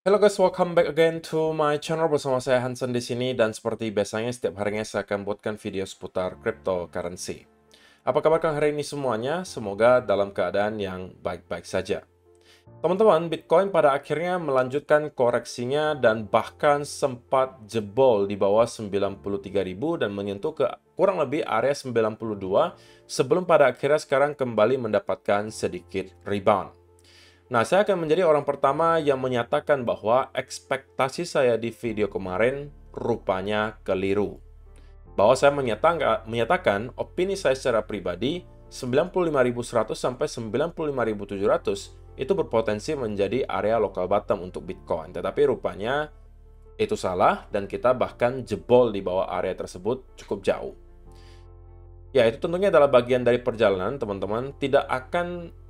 Hello guys, welcome back again to my channel bersama saya Hansen di sini dan seperti biasanya setiap harinya saya akan buatkan video seputar cryptocurrency. Apa kabar kalian hari ini semuanya? Semoga dalam keadaan yang baik-baik saja. Teman-teman, Bitcoin pada akhirnya melanjutkan koreksinya dan bahkan sempat jebol di bawah 93.000 dan menyentuh ke kurang lebih area 92 sebelum pada akhirnya sekarang kembali mendapatkan sedikit rebound. Nah, saya akan menjadi orang pertama yang menyatakan bahwa ekspektasi saya di video kemarin rupanya keliru. Bahwa saya menyatakan opini saya secara pribadi 95.100 sampai 95.700 itu berpotensi menjadi area local bottom untuk Bitcoin. Tetapi rupanya itu salah dan kita bahkan jebol di bawah area tersebut cukup jauh. Ya, itu tentunya adalah bagian dari perjalanan, teman-teman. Tidak akan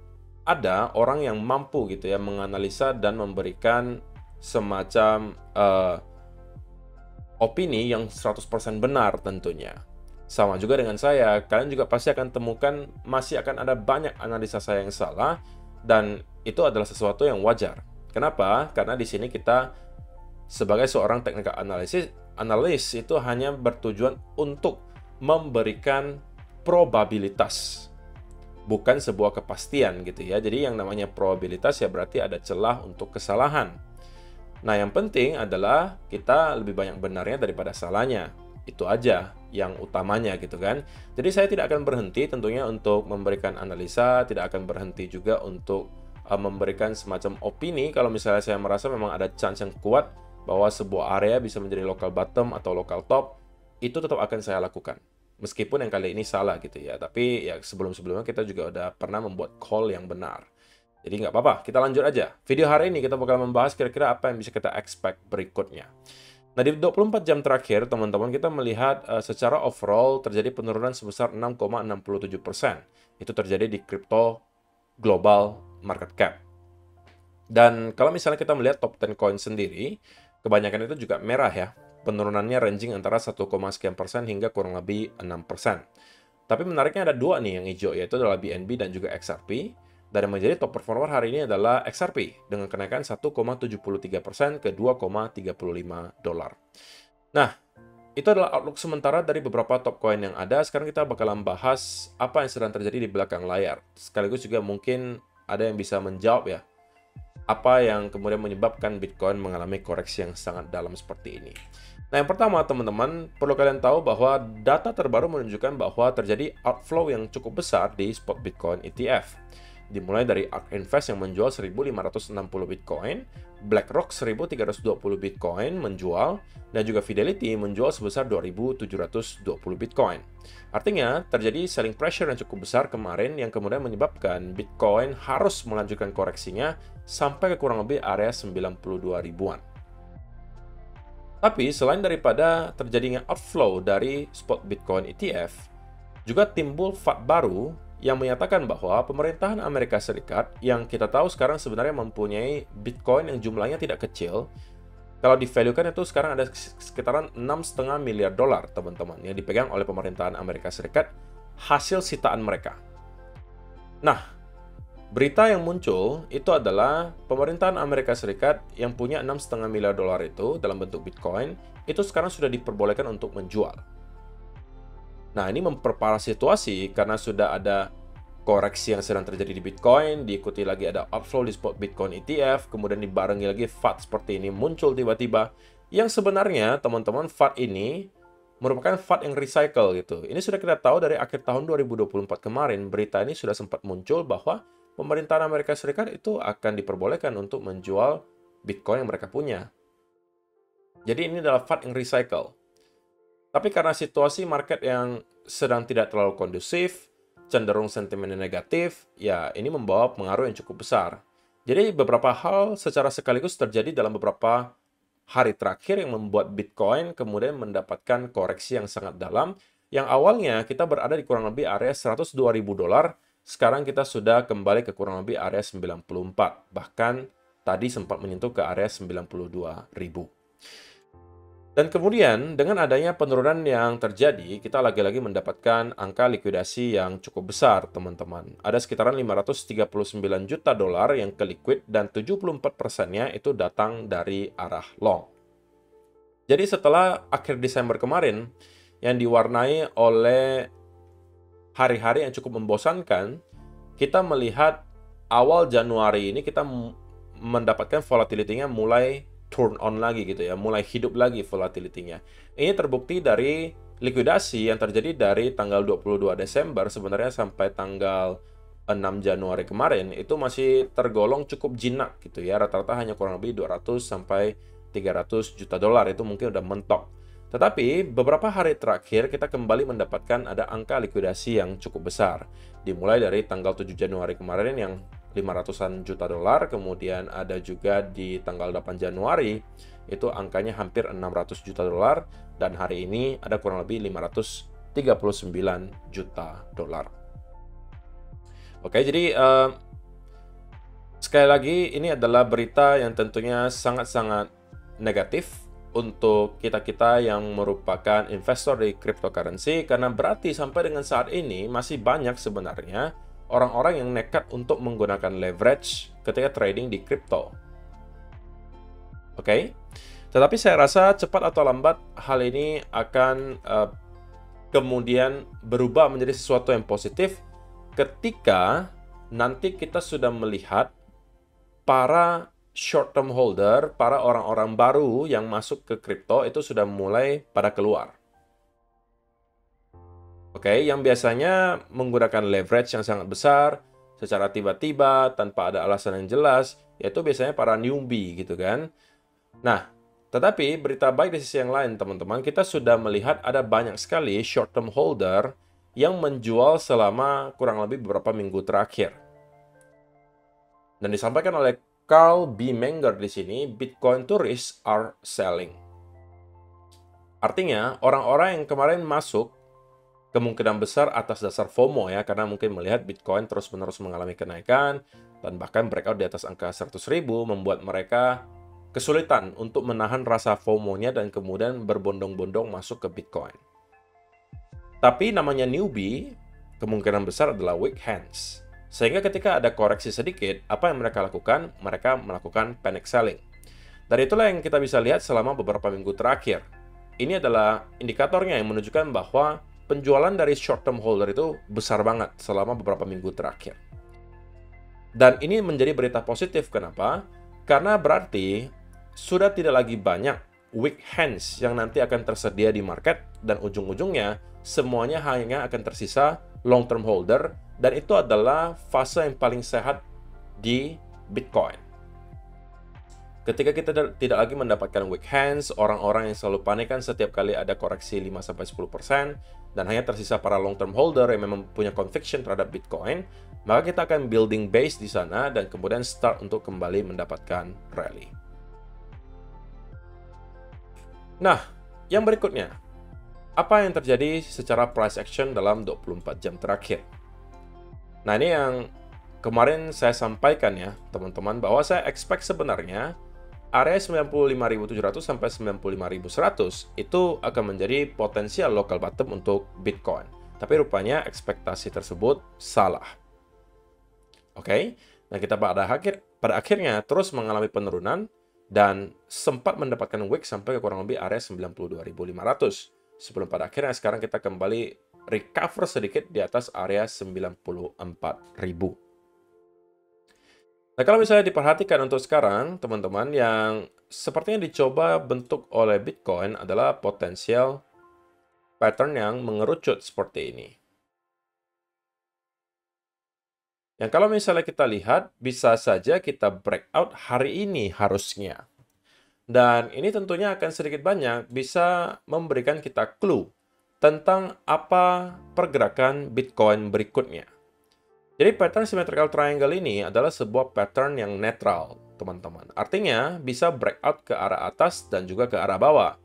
ada orang yang mampu gitu ya menganalisa dan memberikan semacam opini yang 100% benar tentunya. Sama juga dengan saya, kalian juga pasti akan temukan masih akan ada banyak analisa saya yang salah dan itu adalah sesuatu yang wajar. Kenapa? Karena di sini kita sebagai seorang technical analis itu hanya bertujuan untuk memberikan probabilitas, bukan sebuah kepastian gitu ya. Jadi yang namanya probabilitas ya berarti ada celah untuk kesalahan. Nah, yang penting adalah kita lebih banyak benarnya daripada salahnya. Itu aja yang utamanya gitu kan. Jadi saya tidak akan berhenti tentunya untuk memberikan analisa, tidak akan berhenti juga untuk memberikan semacam opini kalau misalnya saya merasa memang ada chance yang kuat bahwa sebuah area bisa menjadi local bottom atau local top, itu tetap akan saya lakukan. Meskipun yang kali ini salah gitu ya, tapi ya sebelum-sebelumnya kita juga udah pernah membuat call yang benar. Jadi nggak apa-apa, kita lanjut aja. Video hari ini kita bakal membahas kira-kira apa yang bisa kita expect berikutnya. Nah, di 24 jam terakhir, teman-teman, kita melihat secara overall terjadi penurunan sebesar 6,67%. Itu terjadi di crypto global market cap. Dan kalau misalnya kita melihat top 10 coin sendiri, kebanyakan itu juga merah ya. Penurunannya ranging antara 1, sekian persen hingga kurang lebih 6%. Tapi menariknya ada dua nih yang hijau, yaitu adalah BNB dan juga XRP. Dan yang menjadi top performer hari ini adalah XRP dengan kenaikan 1,73% ke 2,35 dolar. Nah, itu adalah outlook sementara dari beberapa top coin yang ada. Sekarang kita bakalan bahas apa yang sedang terjadi di belakang layar. Sekaligus juga mungkin ada yang bisa menjawab ya, apa yang kemudian menyebabkan Bitcoin mengalami koreksi yang sangat dalam seperti ini. Nah, yang pertama, teman-teman, perlu kalian tahu bahwa data terbaru menunjukkan bahwa terjadi outflow yang cukup besar di spot Bitcoin ETF. Dimulai dari ARK Invest yang menjual 1.560 Bitcoin, BlackRock 1.320 Bitcoin menjual, dan juga Fidelity menjual sebesar 2.720 Bitcoin. Artinya, terjadi selling pressure yang cukup besar kemarin yang kemudian menyebabkan Bitcoin harus melanjutkan koreksinya sampai ke kurang lebih area 92 ribuan. Tapi selain daripada terjadinya outflow dari spot Bitcoin ETF, juga timbul FUD baru yang menyatakan bahwa pemerintahan Amerika Serikat yang kita tahu sekarang sebenarnya mempunyai Bitcoin yang jumlahnya tidak kecil. Kalau di-value-kan itu sekarang ada sekitaran 6,5 miliar dolar, teman-teman, yang dipegang oleh pemerintahan Amerika Serikat hasil sitaan mereka. Nah, berita yang muncul itu adalah pemerintahan Amerika Serikat yang punya 6,5 miliar dolar itu dalam bentuk Bitcoin, itu sekarang sudah diperbolehkan untuk menjual. Nah, ini memperparah situasi karena sudah ada koreksi yang sedang terjadi di Bitcoin, diikuti lagi ada outflow di spot Bitcoin ETF, kemudian dibarengi lagi FUD seperti ini muncul tiba-tiba. Yang sebenarnya, teman-teman, FUD ini merupakan FUD yang recycle gitu. Ini sudah kita tahu dari akhir tahun 2024 kemarin, berita ini sudah sempat muncul bahwa pemerintahan Amerika Serikat itu akan diperbolehkan untuk menjual Bitcoin yang mereka punya. Jadi ini adalah FUD yang recycle. Tapi karena situasi market yang sedang tidak terlalu kondusif, cenderung sentimennya negatif, ya ini membawa pengaruh yang cukup besar. Jadi beberapa hal secara sekaligus terjadi dalam beberapa hari terakhir yang membuat Bitcoin kemudian mendapatkan koreksi yang sangat dalam, yang awalnya kita berada di kurang lebih area 102.000 dolar, sekarang kita sudah kembali ke kurang lebih area 94, bahkan tadi sempat menyentuh ke area 92.000. Dan kemudian dengan adanya penurunan yang terjadi, kita lagi-lagi mendapatkan angka likuidasi yang cukup besar, teman-teman. Ada sekitaran 539 juta dolar yang ke liquid dan 74%-nya itu datang dari arah long. Jadi setelah akhir Desember kemarin yang diwarnai oleh hari-hari yang cukup membosankan, kita melihat awal Januari ini kita mendapatkan volatility-nya mulai turn on lagi gitu ya, mulai hidup lagi volatility-nya. Ini terbukti dari likuidasi yang terjadi dari tanggal 22 Desember sebenarnya sampai tanggal 6 Januari kemarin itu masih tergolong cukup jinak gitu ya. Rata-rata hanya kurang lebih 200 sampai 300 juta dolar, itu mungkin udah mentok. Tetapi beberapa hari terakhir kita kembali mendapatkan ada angka likuidasi yang cukup besar. Dimulai dari tanggal 7 Januari kemarin yang 500-an juta dolar, kemudian ada juga di tanggal 8 Januari, itu angkanya hampir 600 juta dolar, dan hari ini ada kurang lebih 539 juta dolar. Oke, jadi sekali lagi ini adalah berita yang tentunya sangat-sangat negatif untuk kita-kita yang merupakan investor di cryptocurrency, karena berarti sampai dengan saat ini masih banyak sebenarnya orang-orang yang nekat untuk menggunakan leverage ketika trading di crypto. Oke? Tetapi saya rasa cepat atau lambat hal ini akan kemudian berubah menjadi sesuatu yang positif ketika nanti kita sudah melihat para short term holder, para orang-orang baru yang masuk ke crypto itu sudah mulai pada keluar. Oke, yang biasanya menggunakan leverage yang sangat besar secara tiba-tiba tanpa ada alasan yang jelas, yaitu biasanya para newbie gitu kan. Nah, tetapi berita baik di sisi yang lain, teman-teman, kita sudah melihat ada banyak sekali short term holder yang menjual selama kurang lebih beberapa minggu terakhir. Dan disampaikan oleh Carl B. Menger di sini, Bitcoin tourists are selling. Artinya, orang-orang yang kemarin masuk kemungkinan besar atas dasar FOMO ya, karena mungkin melihat Bitcoin terus-menerus mengalami kenaikan dan bahkan breakout di atas angka 100.000 membuat mereka kesulitan untuk menahan rasa FOMO-nya dan kemudian berbondong-bondong masuk ke Bitcoin. Tapi namanya newbie, kemungkinan besar adalah weak hands. Sehingga ketika ada koreksi sedikit, apa yang mereka lakukan? Mereka melakukan panic selling. Dan itulah yang kita bisa lihat selama beberapa minggu terakhir. Ini adalah indikatornya yang menunjukkan bahwa penjualan dari short term holder itu besar banget selama beberapa minggu terakhir. Dan ini menjadi berita positif. Kenapa? Karena berarti sudah tidak lagi banyak weak hands yang nanti akan tersedia di market, dan ujung-ujungnya semuanya hanya akan tersisa long term holder, dan itu adalah fase yang paling sehat di Bitcoin. Ketika kita tidak lagi mendapatkan weak hands, orang-orang yang selalu panikan setiap kali ada koreksi 5-10%, dan hanya tersisa para long term holder yang memang punya conviction terhadap Bitcoin, maka kita akan building base di sana dan kemudian start untuk kembali mendapatkan rally. Nah, yang berikutnya, apa yang terjadi secara price action dalam 24 jam terakhir? Nah, ini yang kemarin saya sampaikan ya, teman-teman, bahwa saya expect sebenarnya area 95.700 sampai 95.100 itu akan menjadi potensial local bottom untuk Bitcoin. Tapi rupanya ekspektasi tersebut salah. Oke, nah kita pada akhirnya terus mengalami penurunan dan sempat mendapatkan wick sampai ke kurang lebih area 92.500. Sebelum pada akhirnya sekarang kita kembali recover sedikit di atas area 94.000. Nah, kalau misalnya diperhatikan untuk sekarang, teman-teman, yang sepertinya dicoba bentuk oleh Bitcoin adalah potensial pattern yang mengerucut seperti ini. Yang kalau misalnya kita lihat, bisa saja kita breakout hari ini harusnya. Dan ini tentunya akan sedikit banyak bisa memberikan kita clue tentang apa pergerakan Bitcoin berikutnya. Jadi pattern symmetrical triangle ini adalah sebuah pattern yang netral, teman-teman. Artinya bisa breakout ke arah atas dan juga ke arah bawah.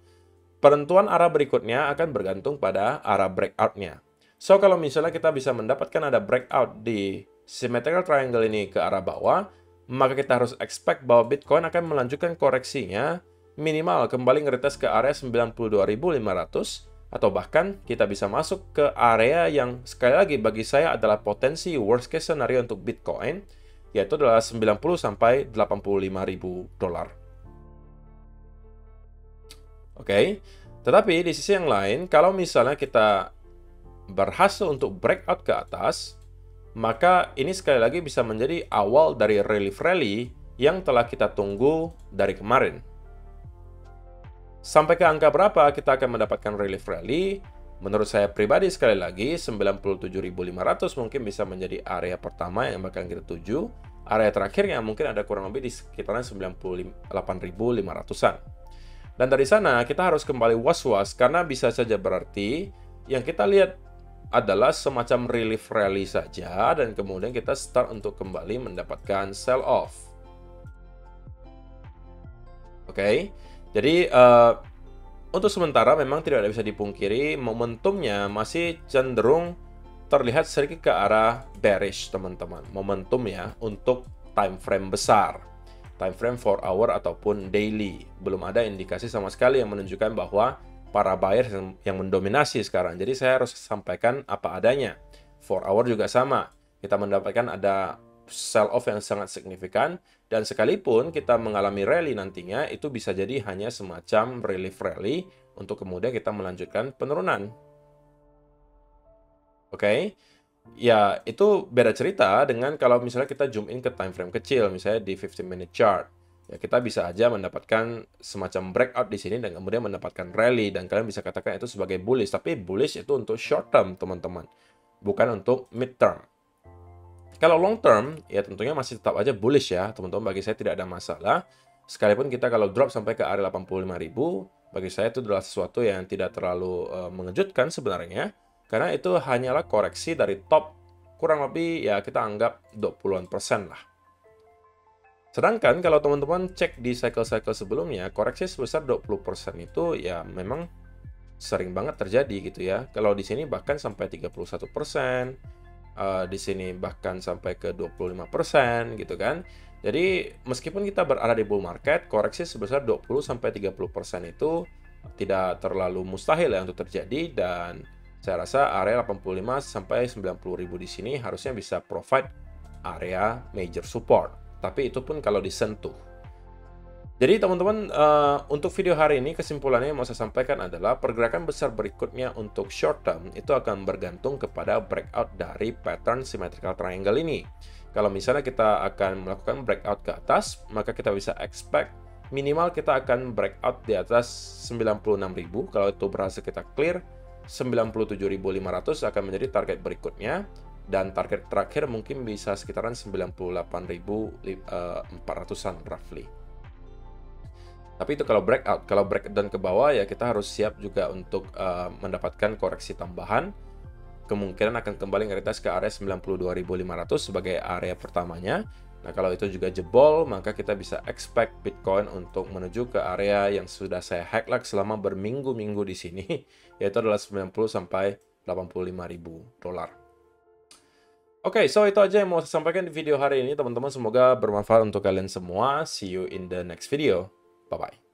Penentuan arah berikutnya akan bergantung pada arah breakout-nya. So, kalau misalnya kita bisa mendapatkan ada breakout di symmetrical triangle ini ke arah bawah, maka kita harus expect bahwa Bitcoin akan melanjutkan koreksinya minimal kembali ngeretest ke area 92.500, atau bahkan kita bisa masuk ke area yang sekali lagi bagi saya adalah potensi worst case scenario untuk Bitcoin, yaitu adalah 90 sampai 85.000 dolar. Oke, tetapi di sisi yang lain, kalau misalnya kita berhasil untuk breakout ke atas, maka ini sekali lagi bisa menjadi awal dari relief rally yang telah kita tunggu dari kemarin. Sampai ke angka berapa kita akan mendapatkan relief rally? Menurut saya pribadi sekali lagi 97.500 mungkin bisa menjadi area pertama yang bakal kita tuju. Area terakhirnya mungkin ada kurang lebih di sekitaran 98.500-an. Dan dari sana kita harus kembali was-was karena bisa saja berarti yang kita lihat adalah semacam relief rally saja dan kemudian kita start untuk kembali mendapatkan sell off. Oke. Jadi, untuk sementara memang tidak bisa dipungkiri momentumnya masih cenderung terlihat sedikit ke arah bearish, teman-teman. Momentum ya untuk time frame besar. Time frame 4 hour ataupun daily. Belum ada indikasi sama sekali yang menunjukkan bahwa para buyers yang mendominasi sekarang. Jadi saya harus sampaikan apa adanya. 4 hour juga sama. Kita mendapatkan ada sell off yang sangat signifikan, dan sekalipun kita mengalami rally nantinya, itu bisa jadi hanya semacam relief rally untuk kemudian kita melanjutkan penurunan. Oke, ya itu beda cerita dengan kalau misalnya kita zoom in ke time frame kecil, misalnya di 15-minute chart. Ya, kita bisa aja mendapatkan semacam breakout di sini dan kemudian mendapatkan rally, dan kalian bisa katakan itu sebagai bullish, tapi bullish itu untuk short term, teman-teman, bukan untuk mid term. Kalau long term, ya tentunya masih tetap aja bullish ya, teman-teman. Bagi saya tidak ada masalah. Sekalipun kita kalau drop sampai ke area 85.000, bagi saya itu adalah sesuatu yang tidak terlalu mengejutkan sebenarnya. Karena itu hanyalah koreksi dari top kurang lebih ya kita anggap 20-an% lah. Sedangkan kalau teman-teman cek di cycle-cycle sebelumnya, koreksi sebesar 20% itu ya memang sering banget terjadi gitu ya. Kalau di sini bahkan sampai 31%. Di sini bahkan sampai ke 25% gitu kan. Jadi meskipun kita berada di bull market, koreksi sebesar 20-30% itu tidak terlalu mustahil ya untuk terjadi, dan saya rasa area 85 sampai 90.000 di sini harusnya bisa provide area major support. Tapi itu pun kalau disentuh. Jadi teman-teman, untuk video hari ini kesimpulannya yang mau saya sampaikan adalah pergerakan besar berikutnya untuk short term itu akan bergantung kepada breakout dari pattern symmetrical triangle ini. Kalau misalnya kita akan melakukan breakout ke atas, maka kita bisa expect minimal kita akan breakout di atas 96.000. Kalau itu berhasil kita clear, 97.500 akan menjadi target berikutnya. Dan target terakhir mungkin bisa sekitaran 98.400-an roughly. Tapi itu kalau breakout. Kalau breakdown ke bawah ya kita harus siap juga untuk mendapatkan koreksi tambahan. Kemungkinan akan kembali ngeretest ke area 92.500 sebagai area pertamanya. Nah, kalau itu juga jebol, maka kita bisa expect Bitcoin untuk menuju ke area yang sudah saya highlight selama berminggu-minggu di sini, yaitu adalah 90 sampai 85.000 dolar. Oke, so itu aja yang mau saya sampaikan di video hari ini, teman-teman. Semoga bermanfaat untuk kalian semua. See you in the next video. Bye-bye.